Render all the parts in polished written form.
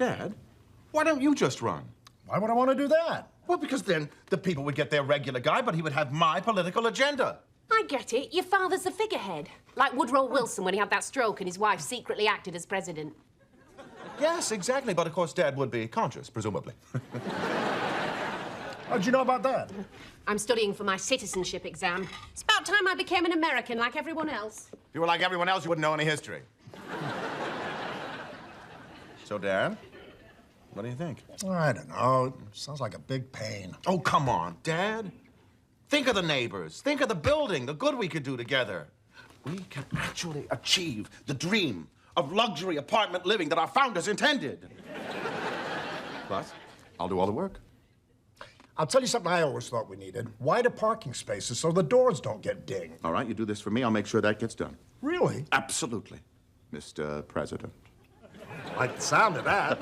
Dad, why don't you just run? Why would I want to do that? Well, because then the people would get their regular guy, but he would have my political agenda. I get it. Your father's the figurehead. Like Woodrow Wilson when he had that stroke and his wife secretly acted as president. Yes, exactly. But of course, Dad would be conscious, presumably. How'd you know about that? I'm studying for my citizenship exam. It's about time I became an American like everyone else. If you were like everyone else, you wouldn't know any history. So, Dad, what do you think? I don't know. Sounds like a big pain. Oh, come on, Dad. Think of the neighbors. Think of the building, the good we could do together. We can actually achieve the dream of luxury apartment living that our founders intended. Plus, I'll do all the work. I'll tell you something I always thought we needed. Wider parking spaces so the doors don't get dinged. All right, you do this for me, I'll make sure that gets done. Really? Absolutely, Mr. President. Like the sound of that.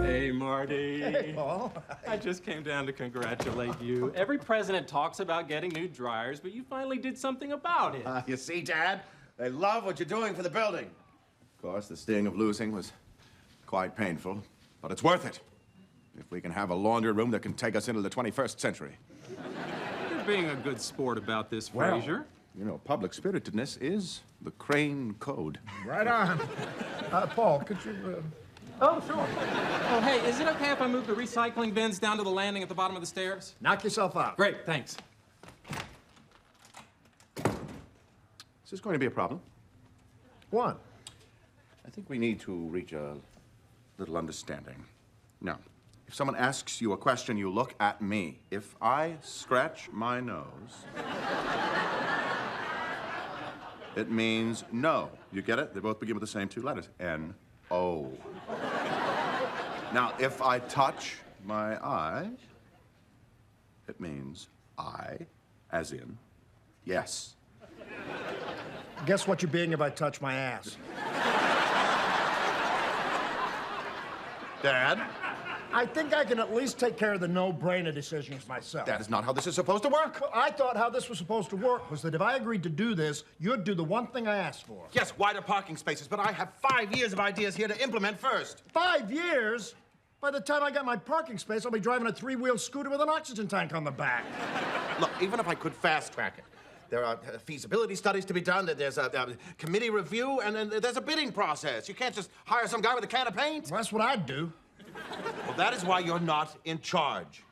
Hey, Marty. Hey, Paul. I just came down to congratulate you. Every president talks about getting new dryers, but you finally did something about it. You see, Dad? They love what you're doing for the building. Of course, the sting of losing was quite painful, but it's worth it. If we can have a laundry room that can take us into the 21st century. You're being a good sport about this, Well, Frasier. you know, public spiritedness is the Crane Code. Right on. Paul, could you... Oh, sure. Oh, hey, is it okay if I move the recycling bins down to the landing at the bottom of the stairs? knock yourself out? Great, thanks. Is this going to be a problem? What? I think we need to reach a little understanding. Now, if someone asks you a question, you look at me. If I scratch my nose, it means no. You get it? They both begin with the same two letters. N-O. Now, if I touch my eye, it means I, as in yes. Guess what you're being if I touch my ass? Dad? I think I can at least take care of the no-brainer decisions myself. That is not how this is supposed to work. I thought how this was supposed to work was that if I agreed to do this, you'd do the one thing I asked for. Yes, wider parking spaces, but I have 5 years of ideas here to implement first. 5 years? By the time I got my parking space, I'll be driving a three-wheel scooter with an oxygen tank on the back. Look, even if I could fast-track it, there are feasibility studies to be done, there's a committee review, and then there's a bidding process. You can't just hire some guy with a can of paint. Well, that's what I'd do. Well, that is why you're not in charge.